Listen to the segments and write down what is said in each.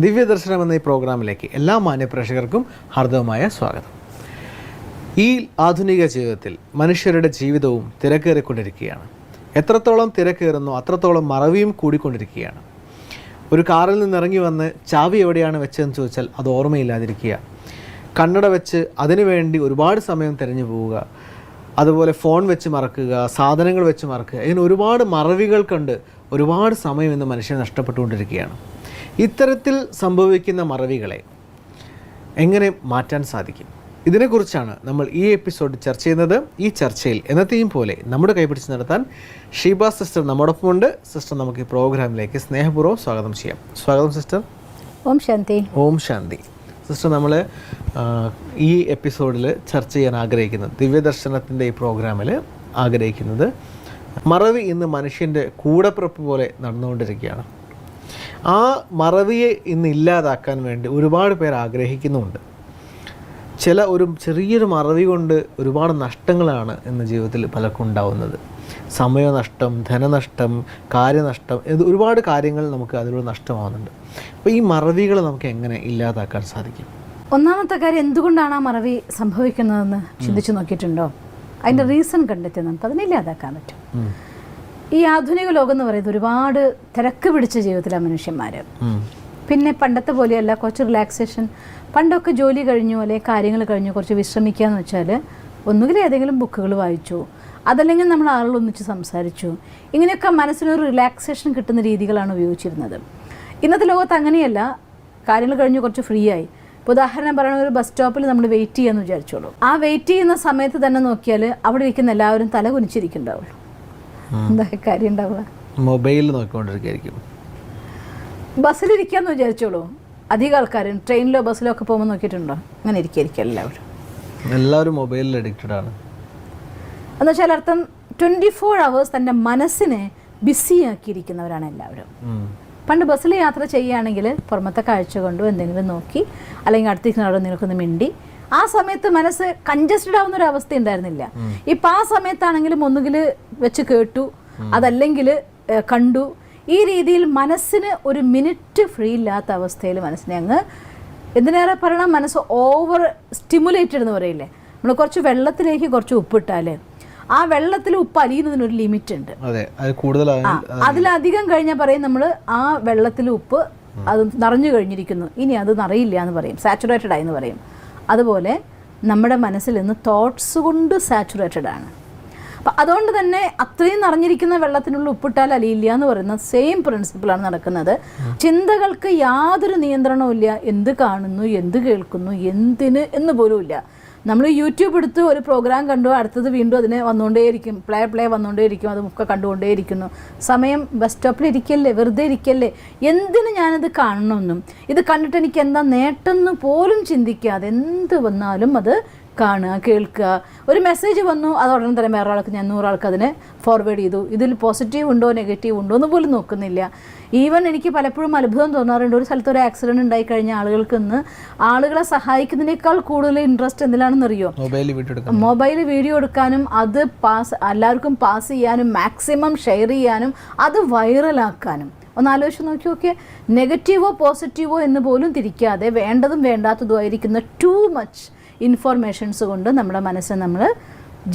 ദിവ്യദർശനം എന്ന ഈ പ്രോഗ്രാമിലേക്ക് എല്ലാ മാന്യപ്രേക്ഷകർക്കും ഹാർദവമായ സ്വാഗതം. ഈ ആധുനിക ജീവിതത്തിൽ മനുഷ്യരുടെ ജീവിതവും തിരക്കേറിക്കൊണ്ടിരിക്കുകയാണ്. എത്രത്തോളം തിരക്കേറുന്നോ അത്രത്തോളം മറവിയും കൂടിക്കൊണ്ടിരിക്കുകയാണ്. ഒരു കാറിൽ നിന്നിറങ്ങി വന്ന് ചാവി എവിടെയാണ് വെച്ചതെന്ന് ചോദിച്ചാൽ അത് ഓർമ്മയില്ലാതിരിക്കുക, കണ്ണട വെച്ച് അതിനുവേണ്ടി ഒരുപാട് സമയം തിരഞ്ഞു പോവുക, അതുപോലെ ഫോൺ വെച്ച് മറക്കുക, സാധനങ്ങൾ വെച്ച് മറക്കുക, ഇങ്ങനെ ഒരുപാട് മറവികൾ കണ്ട് ഒരുപാട് സമയം ഇന്ന് മനുഷ്യൻ നഷ്ടപ്പെട്ടുകൊണ്ടിരിക്കുകയാണ്. ഇത്തരത്തിൽ സംഭവിക്കുന്ന മറവികളെ എങ്ങനെ മാറ്റാൻ സാധിക്കും? ഇതിനെക്കുറിച്ചാണ് നമ്മൾ ഈ എപ്പിസോഡ് ചർച്ച ചെയ്യുന്നത്. ഈ ചർച്ചയിൽ എന്നത്തെയും പോലെ നമ്മുടെ കൈപിടിച്ച് നടത്താൻ ഷീബ സിസ്റ്റർ നമ്മോടൊപ്പമുണ്ട്. സിസ്റ്റർ, നമുക്ക് ഈ പ്രോഗ്രാമിലേക്ക് സ്നേഹപൂർവ്വം സ്വാഗതം ചെയ്യാം. സ്വാഗതം സിസ്റ്റർ. ഓം ശാന്തി. ഓം ശാന്തി. സിസ്റ്റർ, നമ്മൾ ഈ എപ്പിസോഡിൽ ചർച്ച ചെയ്യാൻ ആഗ്രഹിക്കുന്നത്, ദിവ്യദർശനത്തിൻ്റെ ഈ പ്രോഗ്രാമിൽ ആഗ്രഹിക്കുന്നത്, മറവി ഇന്ന് മനുഷ്യൻ്റെ കൂടപ്പിറപ്പ് പോലെ നടന്നുകൊണ്ടിരിക്കുകയാണ്. ആ മറവിയെ ഇന്ന് ഇല്ലാതാക്കാൻ വേണ്ടി ഒരുപാട് പേർ ആഗ്രഹിക്കുന്നുമുണ്ട്. ഒരു ചെറിയൊരു മറവി കൊണ്ട് ഒരുപാട് നഷ്ടങ്ങളാണ് ഇന്ന് ജീവിതത്തിൽ പലർക്കും ഉണ്ടാവുന്നത്. സമയനഷ്ടം, ധനനഷ്ടം, കാര്യനഷ്ടം, ഒരുപാട് കാര്യങ്ങൾ നമുക്ക് അതിലൂടെ നഷ്ടമാകുന്നുണ്ട്. അപ്പോൾ ഈ മറവികൾ നമുക്ക് എങ്ങനെ ഇല്ലാതാക്കാൻ സാധിക്കും? ഒന്നാമത്തെ കാര്യം, എന്തുകൊണ്ടാണ് ആ മറവി സംഭവിക്കുന്നതെന്ന് ചിന്തിച്ചു നോക്കിയിട്ടുണ്ടോ? അതിൻ്റെ റീസൺ കണ്ടെത്തി നമുക്ക് അതിനെ ഇല്ലാതാക്കാൻ പറ്റും. ഈ ആധുനിക ലോകം എന്ന് പറയുന്നത് ഒരുപാട് തിരക്ക് പിടിച്ച ജീവിതത്തിലാണ് മനുഷ്യന്മാർ. പിന്നെ പണ്ടത്തെ പോലെയല്ല, കുറച്ച് റിലാക്സേഷൻ. പണ്ടൊക്കെ ജോലി കഴിഞ്ഞു അല്ലെങ്കിൽ കാര്യങ്ങൾ കഴിഞ്ഞു കുറച്ച് വിശ്രമിക്കുക എന്ന് വെച്ചാൽ ഒന്നുകിൽ ഏതെങ്കിലും ബുക്കുകൾ വായിച്ചു, അതല്ലെങ്കിൽ നമ്മൾ ആളുകളൊന്നിച്ച് സംസാരിച്ചു. ഇങ്ങനെയൊക്കെ മനസ്സിനൊരു റിലാക്സേഷൻ കിട്ടുന്ന രീതികളാണ് ഉപയോഗിച്ചിരുന്നത്. ഇന്നത്തെ ലോകത്ത് അങ്ങനെയല്ല. കാര്യങ്ങൾ കഴിഞ്ഞ് കുറച്ച് ഫ്രീ ആയി. ഇപ്പോൾ ഉദാഹരണം പറയുന്ന, ഒരു ബസ് സ്റ്റോപ്പിൽ നമ്മൾ വെയിറ്റ് ചെയ്യാമെന്ന് വിചാരിച്ചോളൂ. ആ വെയിറ്റ് ചെയ്യുന്ന സമയത്ത് തന്നെ നോക്കിയാൽ അവിടെ ഇരിക്കുന്ന എല്ലാവരും തല കുനിച്ചിരിക്കുന്നുണ്ടാവുള്ളൂ. എന്താ കാര്യം ഉണ്ടാവുക? മൊബൈൽ നോക്കിക്കൊണ്ടിരിക്കും. ബസ്സിലിരിക്കാന്ന് വിചാരിച്ചോളൂ. അധികം ആൾക്കാരും ട്രെയിനിലോ ബസ്സിലോ ഒക്കെ പോകുമ്പോൾ നോക്കിയിട്ടുണ്ടോ? അങ്ങനെ ഇരിക്കും എല്ലാവരും മൊബൈലിൽ അഡിക്റ്റഡ് ആണ്. എന്ന് വെച്ചാൽ അർത്ഥം 24 hours തൻ്റെ മനസ്സിനെ ബിസിയാക്കിയിരിക്കുന്നവരാണ് എല്ലാവരും. പണ്ട് ബസ്സിൽ യാത്ര ചെയ്യുകയാണെങ്കിൽ പുറമത്തെ കാഴ്ച കൊണ്ടോ എന്തെങ്കിലും നോക്കി, അല്ലെങ്കിൽ അടുത്തിരിക്കുന്ന അവിടെ നിൽക്കുന്ന മിണ്ടി, ആ സമയത്ത് മനസ്സ് കൺജസ്റ്റഡ് ആവുന്ന ഒരു അവസ്ഥ ഉണ്ടായിരുന്നില്ല. ഇപ്പം ആ സമയത്താണെങ്കിലും ഒന്നുകിൽ വെച്ച് കേട്ടു, അതല്ലെങ്കിൽ കണ്ടു. ഈ രീതിയിൽ മനസ്സിന് ഒരു മിനിറ്റ് ഫ്രീ ഇല്ലാത്ത അവസ്ഥയിൽ മനസ്സിനെ അങ്ങ്, എന്തിനേറെ പറയണം, മനസ്സ് ഓവർ സ്റ്റിമുലേറ്റഡ് എന്ന് പറയില്ലേ. നമ്മൾ കുറച്ച് വെള്ളത്തിലേക്ക് കുറച്ച് ഉപ്പിട്ടാൽ ആ വെള്ളത്തിൽ ഉപ്പ് അലിയുന്നതിനൊരു ലിമിറ്റ് ഉണ്ട്. അതിലധികം കഴിഞ്ഞാൽ പറയും നമ്മൾ ആ വെള്ളത്തിൽ ഉപ്പ് അത് നിറഞ്ഞു കഴിഞ്ഞിരിക്കുന്നു, ഇനി അത് നിറയില്ല എന്ന് പറയും, സാച്ചുറേറ്റഡ് ആയി എന്ന് പറയും. അതുപോലെ നമ്മുടെ മനസ്സിൽ നിന്ന് തോട്ട്സ് കൊണ്ട് സാച്ചുറേറ്റഡ് ആണ്. അപ്പം അതുകൊണ്ട് തന്നെ അത്രയും നിറഞ്ഞിരിക്കുന്ന വെള്ളത്തിനുള്ള ഉപ്പിട്ടാൽ അലിയില്ല എന്ന് പറയുന്ന സെയിം പ്രിൻസിപ്പിളാണ് നടക്കുന്നത്. ചിന്തകൾക്ക് യാതൊരു നിയന്ത്രണവും ഇല്ല. എന്ത് കാണുന്നു, എന്ത് കേൾക്കുന്നു, എന്തിന് എന്ന് പോലും ഇല്ല. നമ്മൾ യൂട്യൂബ് എടുത്ത് ഒരു പ്രോഗ്രാം കണ്ടു, അടുത്തത് വീണ്ടും അതിനെ വന്നുകൊണ്ടേയിരിക്കും, പ്ലേ വന്നുകൊണ്ടേയിരിക്കും, അത് ഒക്കെ കണ്ടുകൊണ്ടേയിരിക്കുന്നു. സമയം ബസ് സ്റ്റോപ്പിൽ ഇരിക്കല്ലേ, വെറുതെ ഇരിക്കല്ലേ, എന്തിന് ഞാനത് കാണണമെന്നും ഇത് കണ്ടിട്ട് എനിക്ക് എന്താ നേട്ടം എന്ന് പോലും ചിന്തിക്കാതെ എന്ത് വന്നാലും അത് കാണുക, കേൾക്കുക. ഒരു മെസ്സേജ് വന്നു, അത് ഉടനെ തന്നെ വേറെ ആൾക്ക്, ഞാൻ 100 ആൾക്ക് അതിനെ ഫോർവേഡ് ചെയ്തു. ഇതിൽ പോസിറ്റീവ് ഉണ്ടോ നെഗറ്റീവ് ഉണ്ടോ എന്ന് പോലും നോക്കുന്നില്ല. ഈവൻ എനിക്ക് പലപ്പോഴും അത്ഭുതം തോന്നാറുണ്ട്. ഒരു സ്ഥലത്ത് ഒരു ആക്സിഡൻറ്റ് ഉണ്ടായിക്കഴിഞ്ഞാൽ ആളുകൾക്ക് ഇന്ന് ആളുകളെ സഹായിക്കുന്നതിനേക്കാൾ കൂടുതൽ ഇൻട്രസ്റ്റ് എന്തിലാണെന്നറിയോ? മൊബൈൽ വീഡിയോ എടുക്കാനും അത് എല്ലാവർക്കും പാസ് ചെയ്യാനും മാക്സിമം ഷെയർ ചെയ്യാനും അത് വൈറലാക്കാനും. ഒന്ന് ആലോചിച്ച് നോക്കിയൊക്കെ, നെഗറ്റീവോ പോസിറ്റീവോ എന്ന് പോലും തിരിക്കാതെ വേണ്ടതും വേണ്ടാത്തതുമായിരിക്കുന്ന ടു മച്ച് ഇൻഫോർമേഷൻസ് കൊണ്ട് നമ്മുടെ മനസ്സ് നമ്മൾ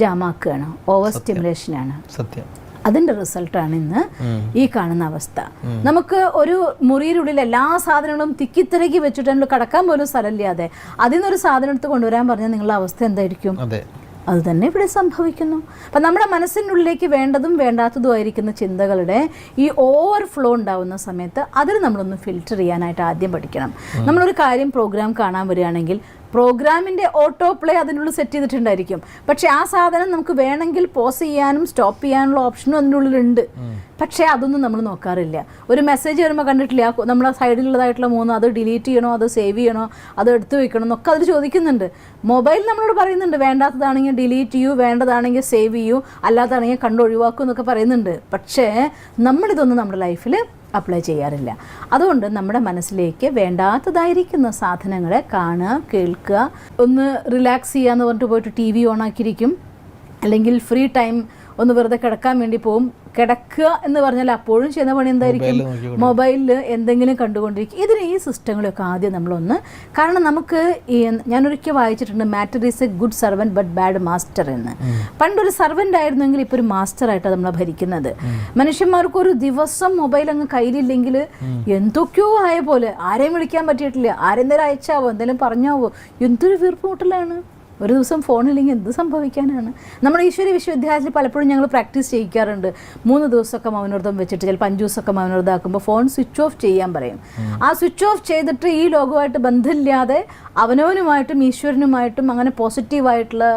ജാമാക്കുകയാണ്. ഓവർ സ്റ്റിമുലേഷനാണ്. സത്യം. അതിൻ്റെ റിസൾട്ടാണ് ഇന്ന് ഈ കാണുന്ന അവസ്ഥ. നമുക്ക് ഒരു മുറിയിലുള്ളിൽ എല്ലാ സാധനങ്ങളും തിക്കിത്തിരക്കി വെച്ചിട്ട് നമ്മൾ കടക്കാൻ പോലും സ്ഥലമില്ലാതെ അതിൽ നിന്നൊരു സാധനം എടുത്ത് കൊണ്ടുവരാൻ പറഞ്ഞാൽ നിങ്ങളുടെ അവസ്ഥ എന്തായിരിക്കും? അത് തന്നെ ഇവിടെ സംഭവിക്കുന്നു. അപ്പം നമ്മുടെ മനസ്സിനുള്ളിലേക്ക് വേണ്ടതും വേണ്ടാത്തതുമായിരിക്കുന്ന ചിന്തകളുടെ ഈ ഓവർ ഫ്ലോ ഉണ്ടാവുന്ന സമയത്ത് അതിൽ നമ്മളൊന്ന് ഫിൽറ്റർ ചെയ്യാനായിട്ട് ആദ്യം പഠിക്കണം. നമ്മളൊരു കാര്യം പ്രോഗ്രാം കാണാൻ വരികയാണെങ്കിൽ പ്രോഗ്രാമിൻ്റെ ഓട്ടോ പ്ലേ അതിനുള്ളിൽ സെറ്റ് ചെയ്തിട്ടുണ്ടായിരിക്കും. പക്ഷേ ആ സാധനം നമുക്ക് വേണമെങ്കിൽ പോസ് ചെയ്യാനും സ്റ്റോപ്പ് ചെയ്യാനുള്ള ഓപ്ഷനും അതിനുള്ളിലുണ്ട്. പക്ഷേ അതൊന്നും നമ്മൾ നോക്കാറില്ല. ഒരു മെസ്സേജ് വരുമ്പോൾ കണ്ടിട്ടില്ല, നമ്മളെ സൈഡിലുള്ളതായിട്ടുള്ള 3 അത് ഡിലീറ്റ് ചെയ്യണോ, അത് സേവ് ചെയ്യണോ, അത് എടുത്തു വെക്കണോ എന്നൊക്കെ അതിൽ ചോദിക്കുന്നുണ്ട്. മൊബൈൽ നമ്മളോട് പറയുന്നുണ്ട്, വേണ്ടാത്തതാണെങ്കിൽ ഡിലീറ്റ് ചെയ്യൂ, വേണ്ടതാണെങ്കിൽ സേവ് ചെയ്യൂ, അല്ലാത്തതാണെങ്കിൽ കണ്ടൊഴിവാക്കൂ എന്നൊക്കെ പറയുന്നുണ്ട്. പക്ഷേ നമ്മളിതൊന്നും നമ്മുടെ ലൈഫിൽ അപ്ലൈ ചെയ്യാറില്ല. അതുകൊണ്ട് നമ്മുടെ മനസ്സിലേക്ക് വേണ്ടാത്തതായിരിക്കുന്ന സാധനങ്ങളെ കാണുക, കേൾക്കുക, ഒന്ന് റിലാക്സ് ചെയ്യുക എന്ന് പറഞ്ഞിട്ട് പോയിട്ട് TV ഓണാക്കിയിരിക്കും, അല്ലെങ്കിൽ ഫ്രീ ടൈം ഒന്ന് വെറുതെ കിടക്കാൻ വേണ്ടി പോവും, കിടക്കുക എന്ന് പറഞ്ഞാൽ അപ്പോഴും ചെയ്യുന്ന പണി എന്തായിരിക്കും? മൊബൈലിൽ എന്തെങ്കിലും കണ്ടുകൊണ്ടിരിക്കും. ഇതിന് ഈ സിസ്റ്റങ്ങളൊക്കെ ആദ്യം നമ്മളൊന്ന്, കാരണം നമുക്ക് ഞാനൊരിക്കൽ വായിച്ചിട്ടുണ്ട് matter is A good servant but bad master എന്ന്. പണ്ടൊരു സർവൻ്റ് ആയിരുന്നെങ്കിൽ ഇപ്പോൾ ഒരു മാസ്റ്ററായിട്ടാണ് നമ്മളെ ഭരിക്കുന്നത്. മനുഷ്യന്മാർക്ക് ഒരു ദിവസം മൊബൈൽ അങ്ങ് കയ്യിലില്ലെങ്കിൽ എന്തൊക്കെയോ ആയ പോലെ, ആരെയും വിളിക്കാൻ പറ്റിയിട്ടില്ല, ആരെന്തേലും അയച്ചാവോ എന്തെങ്കിലും പറഞ്ഞാവോ, എന്തൊരു വീർപ്പുമുട്ടലാണ്. ഒരു ദിവസം ഫോണില്ലെങ്കിൽ എന്ത് സംഭവിക്കാനാണ്? നമ്മുടെ ഈശ്വര വിശ്വവിദ്യാലയത്തിൽ പലപ്പോഴും ഞങ്ങൾ പ്രാക്ടീസ് ചെയ്യിക്കാറുണ്ട്. 3 ദിവസമൊക്കെ മൗനവ്രതം വെച്ചിട്ട് ചിലപ്പോൾ 5 ദിവസമൊക്കെ മൗനവ്രതം ആക്കുമ്പോൾ ഫോൺ സ്വിച്ച് ഓഫ് ചെയ്യാൻ പറയും. ആ സ്വിച്ച് ഓഫ് ചെയ്തിട്ട് ഈ ലോകമായിട്ട് ബന്ധമില്ലാതെ അവനവനുമായിട്ടും ഈശ്വരനുമായിട്ടും അങ്ങനെ പോസിറ്റീവായിട്ടുള്ള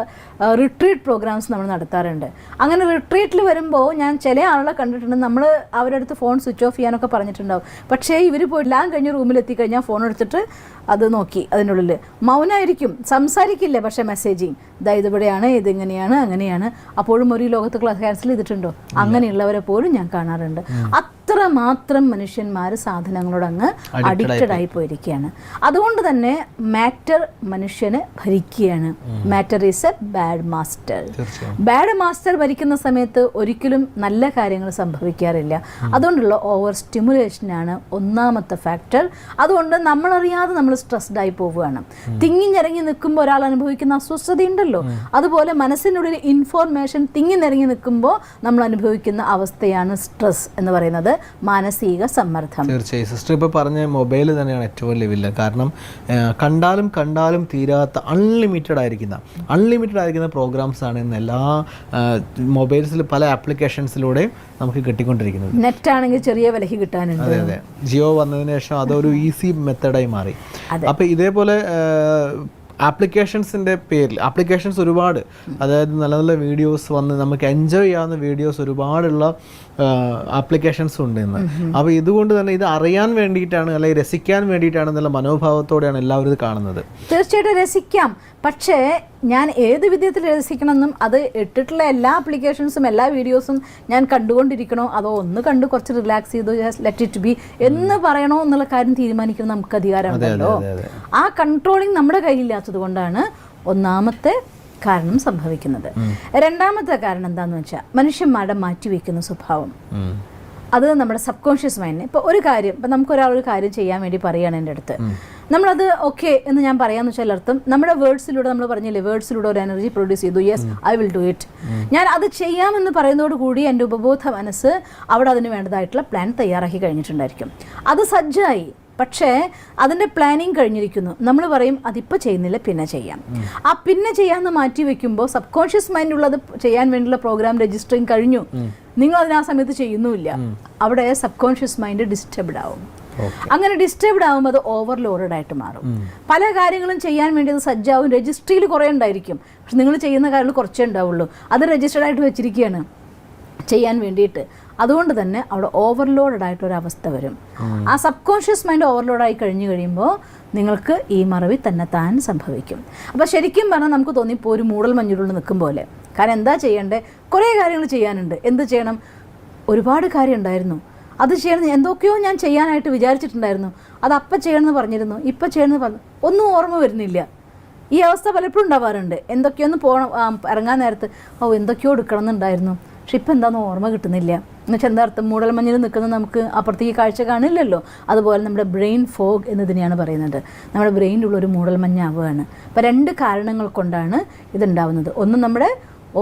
റിട്രീറ്റ് പ്രോഗ്രാംസ് നമ്മൾ നടത്താറുണ്ട്. അങ്ങനെ റിട്രീറ്റിൽ വരുമ്പോൾ ഞാൻ ചില ആളുകളെ കണ്ടിട്ടുണ്ട്, നമ്മൾ അവരുടെ അടുത്ത് ഫോൺ സ്വിച്ച് ഓഫ് ചെയ്യാനൊക്കെ പറഞ്ഞിട്ടുണ്ടാവും. പക്ഷേ ഇവർ പോയി എല്ലാം കഴിഞ്ഞ് റൂമിലെത്തിക്കഴിഞ്ഞാൽ ഫോൺ എടുത്തിട്ട് അത് നോക്കി അതിനുള്ളിൽ മൗനമായിരിക്കും, സംസാരിക്കില്ല, പക്ഷേ മെസ്സേജിങ് ഇവിടെയാണ്, ഇതിങ്ങനെയാണ്, അങ്ങനെയാണ്. അപ്പോഴും ഒരു ലോകത്ത് ക്യാൻസൽ ചെയ്തിട്ടുണ്ടോ? അങ്ങനെയുള്ളവരെ പോലും ഞാൻ കാണാറുണ്ട്. അത്രമാത്രം മനുഷ്യന്മാർ സാധനങ്ങളോട് അങ്ങ് അഡിക്റ്റഡ് ആയി പോയിരിക്കുകയാണ്. അതുകൊണ്ട് തന്നെ മാറ്റർ മനുഷ്യനെ ഭരിക്കുകയാണ്. Matter is a bad master. Bad master ഭരിക്കുന്ന സമയത്ത് ഒരിക്കലും നല്ല കാര്യങ്ങൾ സംഭവിക്കാറില്ല. അതുകൊണ്ടുള്ള ഓവർ സ്റ്റിമുലേഷനാണ് ഒന്നാമത്തെ ഫാക്ടർ. അതുകൊണ്ട് നമ്മളറിയാതെ നമ്മൾ സ്ട്രെസ്ഡ് ആയി പോവുകയാണ്. തിങ്ങിഞ്ഞിറങ്ങി നിൽക്കുമ്പോൾ ഒരാൾ അനുഭവിക്കുന്ന അസ്വസ്ഥതയുണ്ടല്ലോ, അതുപോലെ മനസ്സിനുള്ളിൽ ഇൻഫോർമേഷൻ തിങ്ങിനിറങ്ങി നിൽക്കുമ്പോൾ നമ്മൾ അനുഭവിക്കുന്ന അവസ്ഥയാണ് സ്ട്രെസ് എന്ന് പറയുന്നത്, മാനസിക സമ്മർദ്ദം. തീർച്ചയായും സിസ്റ്റർ ഇപ്പോൾ പറഞ്ഞ മൊബൈൽ തന്നെയാണ് ഏറ്റവും വലിയ വില്ല. കാരണം കണ്ടാലും തീരാത്ത അൺലിമിറ്റഡ് ആയിരിക്കുന്ന പ്രോഗ്രാംസ് ആണ് ഇന്ന് എല്ലാ മൊബൈൽസിൽ പല ആപ്ലിക്കേഷൻസിലൂടെയും നമുക്ക് കിട്ടിക്കൊണ്ടിരിക്കുന്നത്. നെറ്റ് ആണെങ്കിൽ ചെറിയ വിലയ്ക്ക് കിട്ടാനുണ്ട്. അതെ, ജിയോ വന്നതിന് ശേഷം അതൊരു ഈസി മെത്തേഡായി മാറി. അപ്പോൾ ഇതേപോലെ ആപ്ലിക്കേഷൻസിൻ്റെ പേരിൽ ആപ്ലിക്കേഷൻസ് ഒരുപാട്, അതായത് നല്ല നല്ല വീഡിയോസ് വന്ന് നമുക്ക് എൻജോയ് ചെയ്യാവുന്ന വീഡിയോസ് ഒരുപാടുള്ള ആപ്ലിക്കേഷൻസ് ഉണ്ട് ഇന്ന്. അപ്പോൾ ഇതുകൊണ്ട് തന്നെ ഇത് അറിയാൻ വേണ്ടിയിട്ടാണ് അല്ലെങ്കിൽ രസിക്കാൻ വേണ്ടിയിട്ടാണ് എന്നുള്ള മനോഭാവത്തോടെയാണ് എല്ലാവരും ഇത് കാണുന്നത്. തീർച്ചയായിട്ടും രസിക്കാം, പക്ഷേ ഞാൻ ഏത് വിധത്തിൽ രസിക്കണമെന്നും അത് ഇട്ടിട്ടുള്ള എല്ലാ ആപ്ലിക്കേഷൻസും എല്ലാ വീഡിയോസും ഞാൻ കണ്ടുകൊണ്ടിരിക്കണോ അതോ ഒന്ന് കണ്ട് കുറച്ച് റിലാക്സ് ചെയ്തു ലെറ്റ് ഇറ്റ് ബി എന്ന് പറയണോ എന്നുള്ള കാര്യം തീരുമാനിക്കണം നമുക്ക് അധികാരമുണ്ടല്ലോ. ആ കൺട്രോളിങ് നമ്മുടെ കയ്യിലില്ലാത്തത് കൊണ്ടാണ് ഒന്നാമത്തെ കാരണം സംഭവിക്കുന്നത്. രണ്ടാമത്തെ കാരണം എന്താണെന്ന് വെച്ചാൽ മനുഷ്യന്മാരുടെ മാറ്റിവെക്കുന്ന സ്വഭാവം. അത് നമ്മുടെ സബ് കോൺഷ്യസ് മൈൻഡിന് ഇപ്പോൾ ഒരു കാര്യം, ഇപ്പം നമുക്കൊരാൾ ഒരു കാര്യം ചെയ്യാൻ വേണ്ടി പറയുകയാണ് എൻ്റെ അടുത്ത്, നമ്മളത് ഓക്കെ എന്ന് ഞാൻ പറയാന്ന് വെച്ചാൽ അർത്ഥം നമ്മുടെ വേർഡ്സിലൂടെ, നമ്മൾ പറഞ്ഞില്ലേ വേർഡ്സിലൂടെ ഒരു എനർജി പ്രൊഡ്യൂസ് ചെയ്തു, yes I will do it, ഞാൻ അത് ചെയ്യാമെന്ന് പറയുന്നതോടുകൂടി എൻ്റെ ഉപബോധ മനസ്സ് അവിടെ അതിന് വേണ്ടതായിട്ടുള്ള പ്ലാൻ തയ്യാറാക്കി കഴിഞ്ഞിട്ടുണ്ടായിരിക്കും. അത് സജ്ജായി, പക്ഷേ അതിൻ്റെ പ്ലാനിങ് കഴിഞ്ഞിരിക്കുന്നു. നമ്മൾ പറയും അതിപ്പോൾ ചെയ്യുന്നില്ല, പിന്നെ ചെയ്യാം. ആ പിന്നെ ചെയ്യാമെന്ന് മാറ്റി വെക്കുമ്പോൾ സബ് കോൺഷ്യസ് മൈൻഡുള്ളത് ചെയ്യാൻ വേണ്ടിയുള്ള പ്രോഗ്രാം രജിസ്റ്ററിങ് കഴിഞ്ഞു, നിങ്ങൾ അതിന് ആ സമയത്ത് ചെയ്യുന്നുമില്ല. അവിടെ സബ് കോൺഷ്യസ് മൈൻഡ് ഡിസ്റ്റർബ്ഡ് ആവും. അങ്ങനെ ഡിസ്റ്റർബ്ഡ് ആകുമ്പോൾ അത് ഓവർലോഡഡ് ആയിട്ട് മാറും. പല കാര്യങ്ങളും ചെയ്യാൻ വേണ്ടി അത് സജ്ജാവും. രജിസ്ട്രിയിൽ കുറേ ഉണ്ടായിരിക്കും, പക്ഷെ നിങ്ങൾ ചെയ്യുന്ന കാര്യങ്ങൾ കുറച്ചേ ഉണ്ടാവുള്ളൂ. അത് രജിസ്റ്റേർഡ് ആയിട്ട് വെച്ചിരിക്കുകയാണ് ചെയ്യാൻ വേണ്ടിയിട്ട്. അതുകൊണ്ട് തന്നെ അവിടെ ഓവർലോഡഡ് ആയിട്ടൊരവസ്ഥ വരും. ആ സബ് കോൺഷ്യസ് മൈൻഡ് ഓവർലോഡായി കഴിയുമ്പോൾ നിങ്ങൾക്ക് ഈ മറവി തന്നെ താൻ സംഭവിക്കും. അപ്പോൾ ശരിക്കും പറഞ്ഞാൽ നമുക്ക് തോന്നിപ്പോൾ ഒരു മൂടൽ മഞ്ഞുള്ളിൽ നിൽക്കും പോലെ. കാരണം എന്താ ചെയ്യേണ്ടത്? കുറേ കാര്യങ്ങൾ ചെയ്യാനുണ്ട്. എന്ത് ചെയ്യണം? ഒരുപാട് കാര്യം ഉണ്ടായിരുന്നു, അത് ചെയ്യണം, എന്തൊക്കെയോ ഞാൻ ചെയ്യാനായിട്ട് വിചാരിച്ചിട്ടുണ്ടായിരുന്നു, അത് അപ്പം ചെയ്യണമെന്ന് പറഞ്ഞിരുന്നു, ഇപ്പം ചെയ്യണമെന്ന് പറഞ്ഞു, ഒന്നും ഓർമ്മ വരുന്നില്ല. ഈ അവസ്ഥ പലപ്പോഴും ഉണ്ടാവാറുണ്ട്. എന്തൊക്കെയൊന്ന് ഇറങ്ങാൻ നേരത്ത് എന്തൊക്കെയോ എടുക്കണമെന്നുണ്ടായിരുന്നു, പക്ഷെ ഇപ്പം എന്താണെന്ന് ഓർമ്മ കിട്ടുന്നില്ല. എന്നുവെച്ചാൽ എന്താ അർത്ഥം? മൂടൽമഞ്ഞിൽ നിൽക്കുന്നത് നമുക്ക് അപ്പുറത്തേക്ക് കാഴ്ച കാണില്ലല്ലോ. അതുപോലെ നമ്മുടെ ബ്രെയിൻ ഫോഗ് എന്നതിനെയാണ് പറയുന്നത്. നമ്മുടെ ബ്രെയിനിലുള്ളൊരു മൂടൽമഞ്ഞാവുകയാണ്. അപ്പോൾ 2 കാരണങ്ങൾ കൊണ്ടാണ് ഇതുണ്ടാവുന്നത്. ഒന്ന് നമ്മുടെ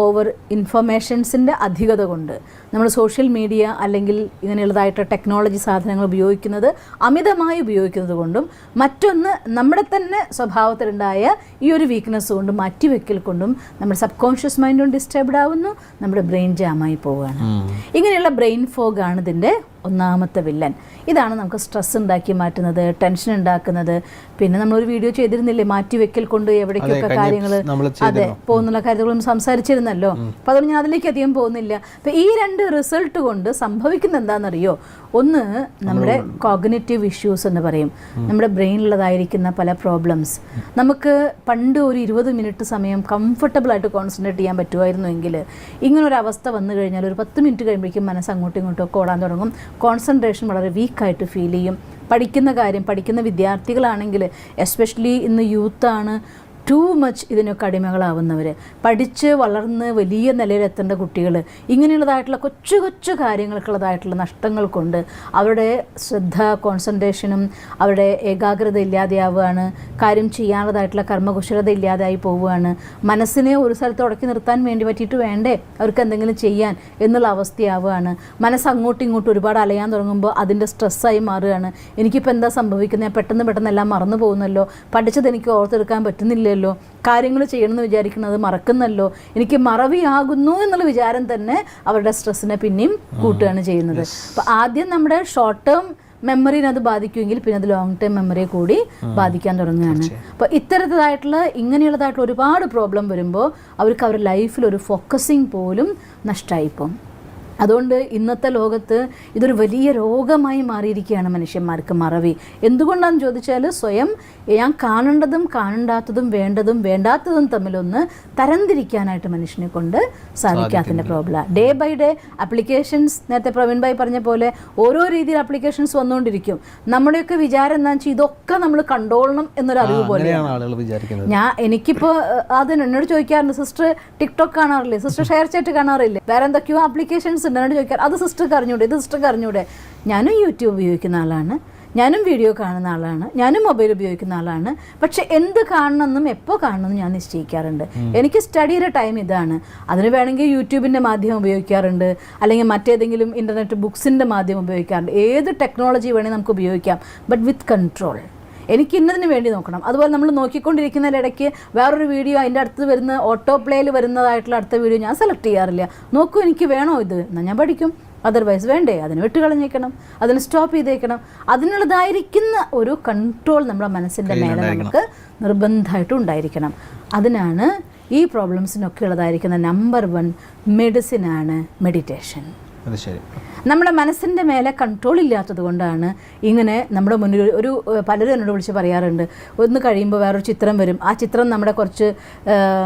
ഓവർ ഇൻഫർമേഷൻസിൻ്റെ അധികത കൊണ്ട്, നമ്മൾ സോഷ്യൽ മീഡിയ അല്ലെങ്കിൽ ഇങ്ങനെയുള്ളതായിട്ട് ടെക്നോളജി സാധനങ്ങൾ ഉപയോഗിക്കുന്നത് അമിതമായി ഉപയോഗിക്കുന്നത് കൊണ്ടും, മറ്റൊന്ന് നമ്മുടെ തന്നെ സ്വഭാവത്തിലുണ്ടായ ഈ ഒരു വീക്ക്നെസ് കൊണ്ടും മാറ്റിവെക്കൽ കൊണ്ടും നമ്മുടെ സബ് കോൺഷ്യസ് മൈൻഡും ഡിസ്റ്റർബ്ഡ് ആവുന്നു, നമ്മുടെ ബ്രെയിൻ ജാമായി പോവുകയാണ്. ഇങ്ങനെയുള്ള ബ്രെയിൻ ഫോഗാണ് ഇതിൻ്റെ ഒന്നാമത്തെ വില്ലൻ. ഇതാണ് നമുക്ക് സ്ട്രെസ് ഉണ്ടാക്കി മാറ്റുന്നത്, ടെൻഷൻ ഉണ്ടാക്കുന്നത്. പിന്നെ നമ്മളൊരു വീഡിയോ ചെയ്തിരുന്നില്ലേ, മാറ്റിവെക്കൽ കൊണ്ട് എവിടേക്കൊക്കെ കാര്യങ്ങൾ അതെ പോകുന്നുള്ള കാര്യങ്ങളും സംസാരിച്ചിരുന്നല്ലോ. അപ്പോൾ അതുകൊണ്ട് ഞാൻ അതിലേക്ക് അധികം പോകുന്നില്ല. അപ്പോൾ ഈ 2 റിസൾട്ട് കൊണ്ട് സംഭവിക്കുന്നത് എന്താണെന്നറിയോ? ഒന്ന്, നമ്മുടെ കോഗ്നിറ്റീവ് ഇഷ്യൂസ് എന്ന് പറയും. നമ്മുടെ ബ്രെയിനിലുള്ളതായിരിക്കുന്ന പല പ്രോബ്ലംസ്. നമുക്ക് പണ്ട് ഒരു 20 മിനിറ്റ് സമയം കംഫർട്ടബിളായിട്ട് കോൺസെൻട്രേറ്റ് ചെയ്യാൻ പറ്റുമായിരുന്നുവെങ്കിൽ ഇങ്ങനൊരവസ്ഥ വന്നു കഴിഞ്ഞാൽ ഒരു 10 മിനിറ്റ് കഴിയുമ്പോഴേക്കും മനസ്സ് അങ്ങോട്ടും ഇങ്ങോട്ടും ഒക്കെ ഓടാൻ തുടങ്ങും. കോൺസെൻട്രേഷൻ വളരെ വീക്കായിട്ട് ഫീൽ ചെയ്യും. പഠിക്കുന്ന വിദ്യാർത്ഥികളാണെങ്കിൽ എസ്പെഷ്യലി ഇന്ന് യൂത്താണ്, ടൂ മച്ച് ഇതിനൊക്കെ അടിമകളാവുന്നവർ, പഠിച്ച് വളർന്ന് വലിയ നിലയിലെത്തേണ്ട കുട്ടികൾ ഇങ്ങനെയുള്ളതായിട്ടുള്ള കൊച്ചു കൊച്ചു കാര്യങ്ങൾക്കുള്ളതായിട്ടുള്ള നഷ്ടങ്ങൾ കൊണ്ട് അവരുടെ ശ്രദ്ധ, കോൺസെൻട്രേഷനും അവരുടെ ഏകാഗ്രത ഇല്ലാതെയാവുകയാണ്, കാര്യം ചെയ്യാനുള്ളതായിട്ടുള്ള കർമ്മകുശലത ഇല്ലാതായി പോവുകയാണ്, മനസ്സിനെ ഒരു സ്ഥലത്ത് ഉടക്കി നിർത്താൻ വേണ്ടി പറ്റിയിട്ട് വേണ്ടേ അവർക്ക് എന്തെങ്കിലും ചെയ്യാൻ എന്നുള്ള അവസ്ഥയാവുകയാണ്, മനസ്സ് അങ്ങോട്ടും ഇങ്ങോട്ടും ഒരുപാട് അലയാൻ തുടങ്ങുമ്പോൾ അതിൻ്റെ സ്ട്രെസ്സായി മാറുകയാണ്. എനിക്കിപ്പോൾ എന്താ സംഭവിക്കുന്നത്, പെട്ടെന്ന് എല്ലാം മറന്നു പോകുന്നല്ലോ, പഠിച്ചത് എനിക്ക് ഓർത്തെടുക്കാൻ പറ്റുന്നില്ലല്ലോ, കാര്യങ്ങൾ ചെയ്യണമെന്ന് വിചാരിക്കുന്നത് മറക്കുന്നല്ലോ, എനിക്ക് മറവിയാകുന്നു എന്നുള്ള വിചാരം തന്നെ അവരുടെ സ്ട്രെസ്സിനെ പിന്നെയും കൂട്ടുകയാണ് ചെയ്യുന്നത്. അപ്പോൾ ആദ്യം നമ്മുടെ ഷോർട്ട് ടേം മെമ്മറിനെ അത് ബാധിക്കുമെങ്കിൽ പിന്നെ അത് ലോങ് ടേം മെമ്മറിയെ കൂടി ബാധിക്കാൻ തുടങ്ങുകയാണ്. അപ്പോൾ ഇങ്ങനെയുള്ളതായിട്ടുള്ള ഒരുപാട് പ്രോബ്ലം വരുമ്പോൾ അവർക്ക് അവരുടെ ലൈഫിൽ ഒരു ഫോക്കസിങ് പോലും നഷ്ടമായിപ്പോകും. അതുകൊണ്ട് ഇന്നത്തെ ലോകത്ത് ഇതൊരു വലിയ രോഗമായി മാറിയിരിക്കുകയാണ് മനുഷ്യന്മാർക്ക് മറവി. എന്തുകൊണ്ടാണെന്ന് ചോദിച്ചാൽ സ്വയം ഞാൻ കാണേണ്ടതും കാണണ്ടാത്തതും വേണ്ടതും വേണ്ടാത്തതും തമ്മിലൊന്ന് തരംതിരിക്കാനായിട്ട് മനുഷ്യനെ കൊണ്ട് സാധിക്കാത്തതിൻ്റെ problem. Day by day applications, നേരത്തെ പ്രവീൺ ഭായി പറഞ്ഞ പോലെ ഓരോ രീതിയിൽ ആപ്ലിക്കേഷൻസ് വന്നുകൊണ്ടിരിക്കും. നമ്മുടെയൊക്കെ വിചാരം എന്താണെന്ന് വെച്ചാൽ ഇതൊക്കെ നമ്മൾ കണ്ടോളണം എന്നൊരു അറിവ് പോലെയാണ്. എനിക്കിപ്പോൾ അത് എന്നോട് ചോദിക്കാറുണ്ട്, സിസ്റ്റർ ടിക്ടോക്ക് കാണാറില്ലേ, സിസ്റ്റർ ഷെയർ ചാറ്റ് കാണാറില്ലേ, വേറെ എന്തൊക്കെയോ ആപ്ലിക്കേഷൻസ് എന്നോട് ചോദിക്കാറ്, അത് സിസ്റ്റർക്ക് അറിഞ്ഞൂടെ, ഇത് സിസ്റ്റർക്ക് അറിഞ്ഞൂടെ. ഞാനും യൂട്യൂബ് ഉപയോഗിക്കുന്ന ആളാണ്, ഞാനും വീഡിയോ കാണുന്ന ആളാണ്, ഞാനും മൊബൈൽ ഉപയോഗിക്കുന്ന ആളാണ്. പക്ഷെ എന്ത് കാണണമെന്നും എപ്പോൾ കാണണമെന്നും ഞാൻ നിശ്ചയിക്കാറുണ്ട്. എനിക്ക് സ്റ്റഡിയുടെ ടൈം ഇതാണ്. അതിന് വേണമെങ്കിൽ യൂട്യൂബിൻ്റെ മാധ്യമം ഉപയോഗിക്കാറുണ്ട്, അല്ലെങ്കിൽ മറ്റേതെങ്കിലും ഇൻ്റർനെറ്റ് ബുക്സിൻ്റെ മാധ്യമം ഉപയോഗിക്കാറുണ്ട്. ഏത് ടെക്നോളജി വേണമെങ്കിൽ നമുക്ക് ഉപയോഗിക്കാം, ബട്ട് വിത്ത് കൺട്രോൾ. എനിക്ക് ഇന്നതിന് വേണ്ടി നോക്കണം. അതുപോലെ നമ്മൾ നോക്കിക്കൊണ്ടിരിക്കുന്നതിനിടയ്ക്ക് വേറൊരു വീഡിയോ അതിൻ്റെ അടുത്ത് വരുന്ന ഓട്ടോ പ്ലേയിൽ വരുന്നതായിട്ടുള്ള അടുത്ത വീഡിയോ ഞാൻ സെലക്ട് ചെയ്യാറില്ല. നോക്കൂ, എനിക്ക് വേണോ ഇത്, എന്നാൽ ഞാൻ പഠിക്കും. അതർവൈസ് വേണ്ടേ, അതിന് വിട്ട് കളഞ്ഞേക്കണം, അതിന് സ്റ്റോപ്പ് ചെയ്തേക്കണം. അതിനുള്ളതായിരിക്കുന്ന ഒരു കൺട്രോൾ നമ്മുടെ മനസ്സിൻ്റെ മേലെ നമുക്ക് നിർബന്ധമായിട്ടും ഉണ്ടായിരിക്കണം. അതിനാണ് ഈ പ്രോബ്ലംസിനൊക്കെ ഉള്ളതായിരിക്കുന്ന നമ്പർ 1 മെഡിസിനാണ് മെഡിറ്റേഷൻ. നമ്മുടെ മനസ്സിൻ്റെ മേലെ കൺട്രോൾ ഇല്ലാത്തത് കൊണ്ടാണ് ഇങ്ങനെ നമ്മുടെ മുന്നിൽ പലരും എന്നോട് വിളിച്ച് പറയാറുണ്ട്, ഒന്ന് കഴിയുമ്പോൾ വേറൊരു ചിത്രം വരും, ആ ചിത്രം നമ്മുടെ കുറച്ച്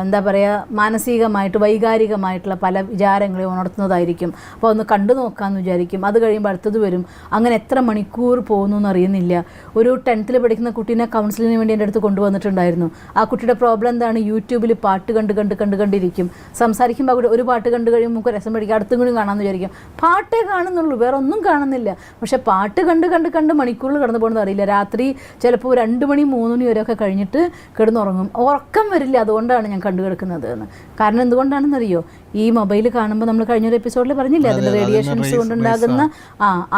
എന്താ പറയുക മാനസികമായിട്ട് വൈകാരികമായിട്ടുള്ള പല വിചാരങ്ങളെ ഉണർത്തുന്നതായിരിക്കും. അപ്പോൾ ഒന്ന് കണ്ടു നോക്കാമെന്ന് വിചാരിക്കും, അത് കഴിയുമ്പോൾ അടുത്തത് വരും. അങ്ങനെ എത്ര മണിക്കൂർ പോകുന്നു എന്നറിയുന്നില്ല. ഒരു 10th പഠിക്കുന്ന കുട്ടീനെ കൗൺസിലിങ്ങിന് വേണ്ടി എൻ്റെ അടുത്ത് കൊണ്ടുവന്നിട്ടുണ്ടായിരുന്നു. ആ കുട്ടിയുടെ പ്രോബ്ലം എന്താണ്, യൂട്യൂബിൽ പാട്ട് കണ്ടിരിക്കും. സംസാരിക്കുമ്പോൾ ഒരു പാട്ട് കണ്ടു കഴിയുമ്പോൾ നമുക്ക് രസം പഠിക്കുക, അടുത്തും കൂടി കാണാമെന്ന് വിചാരിക്കും. പാട്ടേ കാണുന്നുള്ളൂ, വേറെ ഒന്നും കാണുന്നില്ല. പക്ഷെ പാട്ട് കണ്ട് മണിക്കൂറിൽ കിടന്നു പോകുന്നത് അറിയില്ല. രാത്രി ചിലപ്പോൾ 2 മണി 3 മണി വരെയൊക്കെ കഴിഞ്ഞിട്ട് കിടന്നുറങ്ങും. ഉറക്കം വരില്ല. അതുകൊണ്ടാണ് ഞാൻ കിടക്കുന്നത് എന്ന്. കാരണം എന്തുകൊണ്ടാണെന്നറിയോ, ഈ മൊബൈൽ കാണുമ്പോൾ നമ്മൾ കഴിഞ്ഞൊരു എപ്പിസോഡിൽ പറഞ്ഞില്ലേ, അതിൻ്റെ റേഡിയേഷൻസ് കൊണ്ടുണ്ടാകുന്ന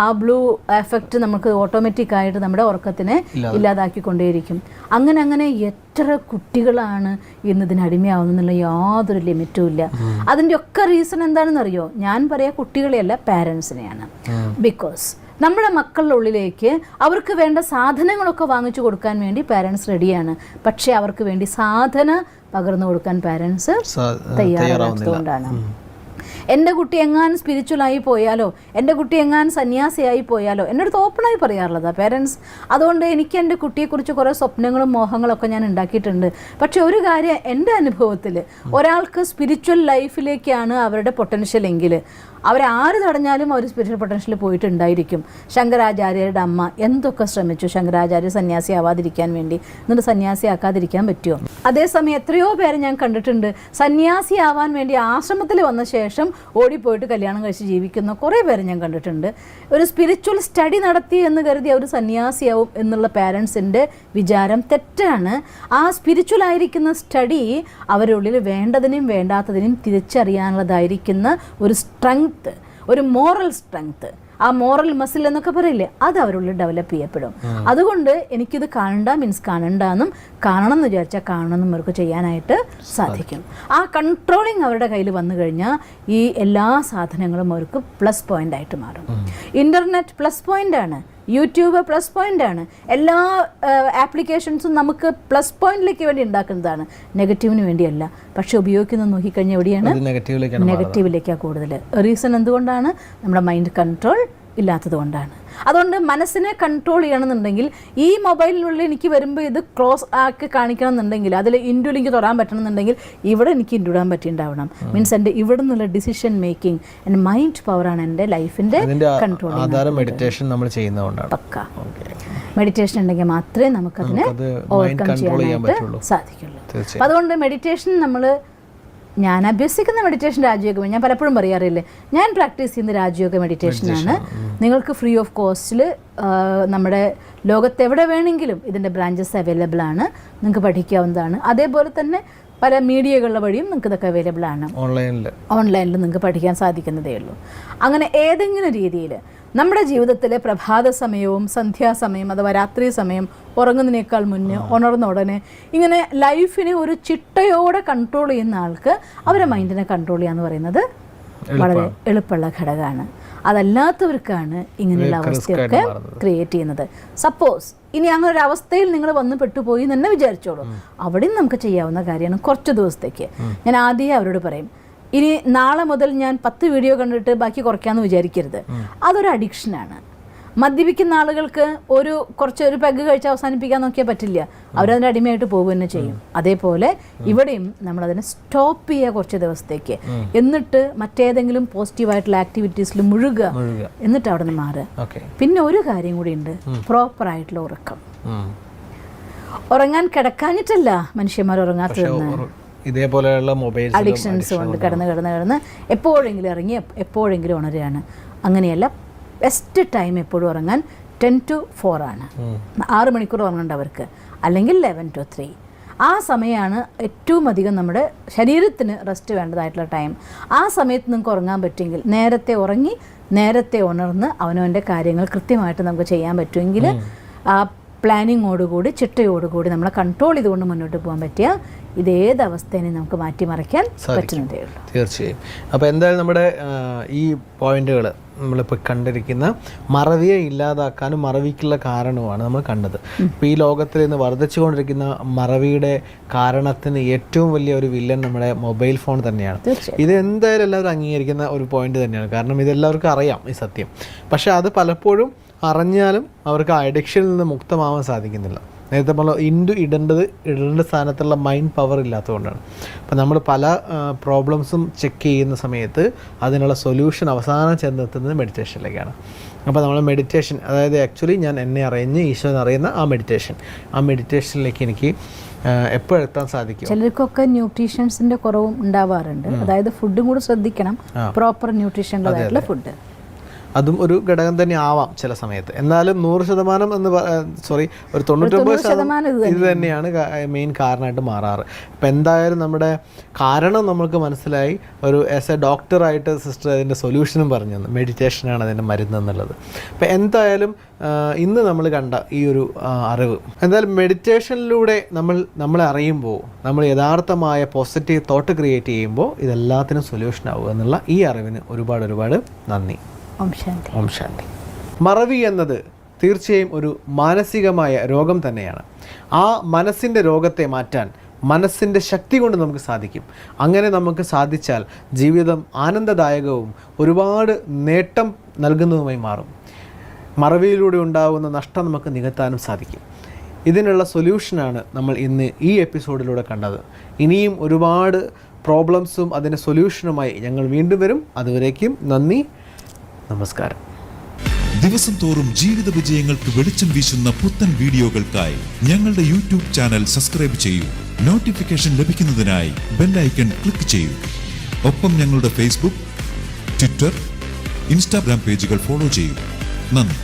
ആ ബ്ലൂ എഫക്റ്റ് നമുക്ക് ഓട്ടോമാറ്റിക്കായിട്ട് നമ്മുടെ ഉറക്കത്തിനെ ഇല്ലാതാക്കിക്കൊണ്ടേയിരിക്കും. അങ്ങനെ എത്ര കുട്ടികളാണ് ഇന്നതിന് അടിമയാവുന്നുള്ള യാതൊരു ലിമിറ്റും ഇല്ല. അതിൻ്റെ ഒക്കെ റീസൺ എന്താണെന്നറിയോ, ഞാൻ പറയാ കുട്ടികളെയല്ല, പാരൻസിനെയാണ്. ബിക്കോസ് നമ്മുടെ മക്കളുടെ ഉള്ളിലേക്ക് അവർക്ക് വേണ്ട സാധനങ്ങളൊക്കെ വാങ്ങിച്ചു കൊടുക്കാൻ വേണ്ടി പാരൻസ് റെഡിയാണ്. പക്ഷേ അവർക്ക് വേണ്ടി സാധന പകർന്നു കൊടുക്കാൻ പാരൻസ് തയ്യാറാകാത്തതുകൊണ്ടാണ്. എൻ്റെ കുട്ടി എങ്ങാനും സ്പിരിച്വലായി പോയാലോ, എൻ്റെ കുട്ടി എങ്ങാനും സന്യാസിയായി പോയാലോ, എൻ്റെ അടുത്ത് ഓപ്പണായി പറയാറുള്ളതാണ് പേരൻസ്. അതുകൊണ്ട് എനിക്ക് എൻ്റെ കുട്ടിയെക്കുറിച്ച് കുറേ സ്വപ്നങ്ങളും മോഹങ്ങളൊക്കെ ഞാൻ ഉണ്ടാക്കിയിട്ടുണ്ട്. പക്ഷെ ഒരു കാര്യം എൻ്റെ അനുഭവത്തിൽ, ഒരാൾക്ക് സ്പിരിച്വൽ ലൈഫിലേക്കാണ് അവരുടെ പൊട്ടൻഷ്യൽ എങ്കിൽ അവരാര് തടഞ്ഞാലും അവർ സ്പിരിച്വൽ പൊട്ടൻഷ്യൽ പോയിട്ടുണ്ടായിരിക്കും. ശങ്കരാചാര്യരുടെ അമ്മ എന്തൊക്കെ ശ്രമിച്ചു ശങ്കരാചാര്യ സന്യാസി ആവാതിരിക്കാൻ വേണ്ടി, എന്നിട്ട് സന്യാസി ആക്കാതിരിക്കാൻ പറ്റുമോ? അതേസമയം എത്രയോ പേരെ ഞാൻ കണ്ടിട്ടുണ്ട് സന്യാസി ആവാൻ വേണ്ടി ആശ്രമത്തിൽ വന്ന ശേഷം ഓടിപ്പോയിട്ട് കല്യാണം കഴിച്ച് ജീവിക്കുന്ന കുറേ പേരെ ഞാൻ കണ്ടിട്ടുണ്ട്. ഒരു സ്പിരിച്വൽ സ്റ്റഡി നടത്തി എന്ന് കരുതി അവർ സന്യാസിയാവും എന്നുള്ള പാരൻസിൻ്റെ വിചാരം തെറ്റാണ്. ആ സ്പിരിച്വൽ ആയിരിക്കുന്ന സ്റ്റഡി അവരുടെ ഉള്ളിൽ വേണ്ടതിനും വേണ്ടാത്തതിനും തിരിച്ചറിയാനുള്ളതായിരിക്കുന്ന ഒരു സ്ട്രെങ്ത്, ഒരു മോറൽ സ്ട്രെങ്ത്, ആ മോറൽ മസിൽ എന്നൊക്കെ പറയില്ലേ, അത് അവരുള്ളിൽ ഡെവലപ്പ് ചെയ്യപ്പെടും. അതുകൊണ്ട് എനിക്കിത് കാണണ്ടെന്നും കാണണം എന്ന് വിചാരിച്ചാൽ കാണണമെന്നും അവർക്ക് ചെയ്യാനായിട്ട് സാധിക്കും. ആ കൺട്രോളിങ് അവരുടെ കയ്യിൽ വന്നു കഴിഞ്ഞാൽ ഈ എല്ലാ സാധനങ്ങളും അവർക്ക് പ്ലസ് പോയിന്റ് ആയിട്ട് മാറും. ഇൻ്റർനെറ്റ് പ്ലസ് പോയിൻ്റാണ്, യൂട്യൂബ് പ്ലസ് പോയിൻ്റാണ്, എല്ലാ ആപ്ലിക്കേഷൻസും നമുക്ക് പ്ലസ് പോയിന്റിലേക്ക് വേണ്ടി ഉണ്ടാക്കുന്നതാണ്, നെഗറ്റീവിന് വേണ്ടിയല്ല. പക്ഷെ ഉപയോഗിക്കുന്നത് നോക്കിക്കഴിഞ്ഞാൽ എവിടെയാണ്, നെഗറ്റീവിലേക്കാണ് കൂടുതൽ. റീസൺ എന്തുകൊണ്ടാണ്, നമ്മുടെ മൈൻഡ് കൺട്രോൾ ഇല്ലാത്തത് കൊണ്ടാണ്. അതുകൊണ്ട് മനസ്സിനെ കൺട്രോൾ ചെയ്യണമെന്നുണ്ടെങ്കിൽ ഈ മൊബൈലിനുള്ളിൽ എനിക്ക് വരുമ്പോൾ ഇത് ക്ലോസ് ആക്കി കാണിക്കണം എന്നുണ്ടെങ്കിൽ, അതിൽ ഇൻഡുൽ എനിക്ക് തൊടാൻ പറ്റണമെന്നുണ്ടെങ്കിൽ ഇവിടെ എനിക്ക് ഇൻഡുടാൻ പറ്റിയിട്ടുണ്ടാവണം. മീൻസ് എൻ്റെ ഇവിടെ നിന്നുള്ള ഡിസിഷൻ മേക്കിംഗ് എൻ്റെ മൈൻഡ് പവറാണ് എൻ്റെ ലൈഫിൻ്റെ കൺട്രോൾ. മെഡിറ്റേഷൻ നമ്മൾ ചെയ്യുന്നതുകൊണ്ടാണ്. പക്ക മെഡിറ്റേഷൻ ഉണ്ടെങ്കിൽ മാത്രമേ നമുക്കതിനെ ഓവർകം ചെയ്യാനായിട്ട് സാധിക്കുള്ളൂ. അപ്പം അതുകൊണ്ട് മെഡിറ്റേഷൻ ഞാൻ അഭ്യസിക്കുന്ന മെഡിറ്റേഷൻ രാജയോഗം, ഞാൻ പലപ്പോഴും പറയാറില്ലേ, ഞാൻ പ്രാക്ടീസ് ചെയ്യുന്ന രാജയോഗ മെഡിറ്റേഷനാണ്. നിങ്ങൾക്ക് ഫ്രീ ഓഫ് കോസ്റ്റിൽ നമ്മുടെ ലോകത്തെവിടെ വേണമെങ്കിലും ഇതിൻ്റെ ബ്രാഞ്ചസ് അവൈലബിൾ ആണ്, നിങ്ങൾക്ക് പഠിക്കാവുന്നതാണ്. അതേപോലെ തന്നെ പല മീഡിയകളുടെ വഴിയും നിങ്ങൾക്ക് ഇതൊക്കെ അവൈലബിൾ ആണ്. ഓൺലൈനിൽ നിങ്ങൾക്ക് പഠിക്കാൻ സാധിക്കുന്നതേ ഉള്ളൂ. അങ്ങനെ ഏതെങ്കിലും രീതിയിൽ നമ്മുടെ ജീവിതത്തിലെ പ്രഭാത സമയവും സന്ധ്യാസമയം അഥവാ രാത്രി സമയം, ഉറങ്ങുന്നതിനേക്കാൾ മുന്നേ, ഉണർന്ന ഉടനെ, ഇങ്ങനെ ലൈഫിനെ ഒരു ചിട്ടയോടെ കൺട്രോൾ ചെയ്യുന്ന ആൾക്ക് അവരുടെ മൈൻഡിനെ കൺട്രോൾ ചെയ്യാന്ന് പറയുന്നത് വളരെ എളുപ്പമുള്ള ഘടകമാണ്. അതല്ലാത്തവർക്കാണ് ഇങ്ങനെയുള്ള അവസ്ഥയൊക്കെ ക്രിയേറ്റ് ചെയ്യുന്നത്. സപ്പോസ് ഇനി അങ്ങനെ ഒരു അവസ്ഥയിൽ നിങ്ങൾ വന്ന് പെട്ടുപോയി എന്ന് തന്നെ വിചാരിച്ചോളൂ, അവിടെയും നമുക്ക് ചെയ്യാവുന്ന കാര്യമാണ് കുറച്ച് ദിവസത്തേക്ക്. ഞാൻ ആദ്യമേ അവരോട് പറയും, ഇനി നാളെ മുതൽ ഞാൻ 10 വീഡിയോ കണ്ടിട്ട് ബാക്കി കുറയ്ക്കാമെന്ന് വിചാരിക്കരുത്. അതൊരു അഡിക്ഷനാണ്. മദ്യപിക്കുന്ന ആളുകൾക്ക് ഒരു പെഗ് കഴിച്ച് അവസാനിപ്പിക്കാൻ നോക്കിയാൽ പറ്റില്ല, അവരതിൻ്റെ അടിമയായിട്ട് പോകുക തന്നെ ചെയ്യും. അതേപോലെ ഇവിടെയും നമ്മളതിനെ സ്റ്റോപ്പ് ചെയ്യുക കുറച്ച് ദിവസത്തേക്ക്, എന്നിട്ട് മറ്റേതെങ്കിലും പോസിറ്റീവായിട്ടുള്ള ആക്ടിവിറ്റീസിൽ മുഴുകുക, എന്നിട്ട് അവിടെ നിന്ന് മാറുക. പിന്നെ ഒരു കാര്യം കൂടി ഉണ്ട്, പ്രോപ്പറായിട്ടുള്ള ഉറക്കം. ഉറങ്ങാൻ കിടക്കാഞ്ഞിട്ടല്ല മനുഷ്യന്മാർ ഉറങ്ങാത്തതെന്ന്, ഇതേപോലെയുള്ള മൊബൈൽ അഡിക്ഷൻസ് കൊണ്ട് കിടന്ന് എപ്പോഴെങ്കിലും ഇറങ്ങി എപ്പോഴെങ്കിലും ഉണരുകയാണ്. അങ്ങനെയല്ല, ബെസ്റ്റ് ടൈം എപ്പോഴും ഉറങ്ങാൻ 10 to 4 ആണ്. 6 മണിക്കൂർ ഉറങ്ങേണ്ടവർക്ക്, അല്ലെങ്കിൽ 11 to 3. ആ സമയമാണ് ഏറ്റവും അധികം നമ്മുടെ ശരീരത്തിന് റെസ്റ്റ് വേണ്ടതായിട്ടുള്ള ടൈം. ആ സമയത്ത് നിങ്ങൾക്ക് ഉറങ്ങാൻ പറ്റുമെങ്കിൽ, നേരത്തെ ഉറങ്ങി നേരത്തെ ഉണർന്ന് അവനവൻ്റെ കാര്യങ്ങൾ കൃത്യമായിട്ട് നമുക്ക് ചെയ്യാൻ പറ്റുമെങ്കിൽ, ആ പ്ലാനിങ്ങോടുകൂടി ചിട്ടയോടുകൂടി നമ്മളെ കൺട്രോൾ ചെയ്തുകൊണ്ട് മുന്നോട്ട് പോകാൻ പറ്റിയ ഇതേത് അവസ്ഥയെ നമുക്ക് മാറ്റിമറിക്കാൻ പറ്റുന്നതേ ഉള്ളൂ. തീർച്ചയായും. അപ്പോൾ എന്തായാലും നമ്മുടെ ഈ പോയിന്റുകൾ നമ്മളിപ്പോൾ കണ്ടിരിക്കുന്ന മറവിയെ ഇല്ലാതാക്കാനും മറവിക്കുള്ള കാരണമാണ് നമ്മൾ കണ്ടത്. ഇപ്പോൾ ഈ ലോകത്തിൽ നിന്ന് വർദ്ധിച്ചുകൊണ്ടിരിക്കുന്ന മറവിയുടെ കാരണത്തിന് ഏറ്റവും വലിയ ഒരു വില്ലൻ നമ്മുടെ മൊബൈൽ ഫോൺ തന്നെയാണ്. ഇത് എന്തായാലും എല്ലാവരും അംഗീകരിക്കുന്ന ഒരു പോയിന്റ് തന്നെയാണ്. കാരണം ഇതെല്ലാവർക്കും അറിയാം ഈ സത്യം. പക്ഷേ അത് പലപ്പോഴും അറിഞ്ഞാലും അവർക്ക് അഡിക്ഷനിൽ നിന്ന് മുക്തമാവാൻ സാധിക്കുന്നില്ല. നേരത്തെ പറഞ്ഞ ഇടേണ്ട സ്ഥാനത്തുള്ള മൈൻഡ് പവർ ഇല്ലാത്തതുകൊണ്ടാണ്. അപ്പം നമ്മൾ പല പ്രോബ്ലംസും ചെക്ക് ചെയ്യുന്ന സമയത്ത് അതിനുള്ള സൊല്യൂഷൻ അവസാനം ചെന്നെത്തുന്നത് മെഡിറ്റേഷനിലേക്കാണ്. അപ്പോൾ നമ്മൾ മെഡിറ്റേഷൻ, അതായത് ആക്ച്വലി ഞാൻ എന്നെ അറിഞ്ഞ് ഈശ്വരൻ അറിയുന്ന ആ മെഡിറ്റേഷനിലേക്ക് എനിക്ക് എപ്പോഴെത്താൻ സാധിക്കും. ചിലർക്കൊക്കെ ന്യൂട്രീഷൻസിൻ്റെ കുറവും ഉണ്ടാവാറുണ്ട്. അതായത് ഫുഡും കൂടെ ശ്രദ്ധിക്കണം, പ്രോപ്പർ ന്യൂട്രീഷനുള്ളതായിട്ടുള്ള ഫുഡ്. അതും ഒരു ഘടകം തന്നെ ആവാം ചില സമയത്ത്. എന്നാലും 100% ഒരു 99% ഇത് തന്നെയാണ് മെയിൻ കാരണമായിട്ട് മാറാറ്. അപ്പം എന്തായാലും നമ്മുടെ കാരണം നമ്മൾക്ക് മനസ്സിലായി. ഒരു ആസ് എ ഡോക്ടറായിട്ട് സിസ്റ്റർ അതിൻ്റെ സൊല്യൂഷനും പറഞ്ഞു തന്നു, മെഡിറ്റേഷനാണ് അതിൻ്റെ മരുന്ന് എന്നുള്ളത്. അപ്പം എന്തായാലും ഇന്ന് നമ്മൾ കണ്ട ഈ ഒരു അറിവ്, എന്തായാലും മെഡിറ്റേഷനിലൂടെ നമ്മളെ അറിയുമ്പോൾ, നമ്മൾ യഥാർത്ഥമായ പോസിറ്റീവ് തോട്ട് ക്രിയേറ്റ് ചെയ്യുമ്പോൾ ഇതെല്ലാത്തിനും സൊല്യൂഷൻ ആവുക എന്നുള്ള ഈ അറിവിന് ഒരുപാട് നന്ദി. ഓം ശാന്തി. മറവി എന്നത് തീർച്ചയായും ഒരു മാനസികമായ രോഗം തന്നെയാണ്. ആ മനസ്സിൻ്റെ രോഗത്തെ മാറ്റാൻ മനസ്സിൻ്റെ ശക്തി കൊണ്ട് നമുക്ക് സാധിക്കും. അങ്ങനെ നമുക്ക് സാധിച്ചാൽ ജീവിതം ആനന്ദദായകവും ഒരുപാട് നേട്ടം നൽകുന്നതുമായി മാറും. മറവിയിലൂടെ ഉണ്ടാകുന്ന നഷ്ടം നമുക്ക് നികത്താനും സാധിക്കും. ഇതിനുള്ള സൊല്യൂഷനാണ് നമ്മൾ ഇന്ന് ഈ എപ്പിസോഡിലൂടെ കണ്ടത്. ഇനിയും ഒരുപാട് പ്രോബ്ലംസും അതിൻ്റെ സൊല്യൂഷനുമായി ഞങ്ങൾ വീണ്ടും വരും. അതുവരേക്കും നന്ദി, നമസ്കാരം. ദിവസം തോറും ജീവിത വിജയങ്ങൾക്ക് വെളിച്ചം വീശുന്ന പുത്തൻ വീഡിയോകൾക്കായി ഞങ്ങളുടെ യൂട്യൂബ് ചാനൽ സബ്സ്ക്രൈബ് ചെയ്യൂ. നോട്ടിഫിക്കേഷൻ ലഭിക്കുന്നതിനായി ബെൽ ഐക്കൺ ക്ലിക്ക് ചെയ്യൂ. ഒപ്പം ഞങ്ങളുടെ ഫേസ്ബുക്ക്, ട്വിറ്റർ, ഇൻസ്റ്റാഗ്രാം പേജുകൾ ഫോളോ ചെയ്യൂ. നന്ദി.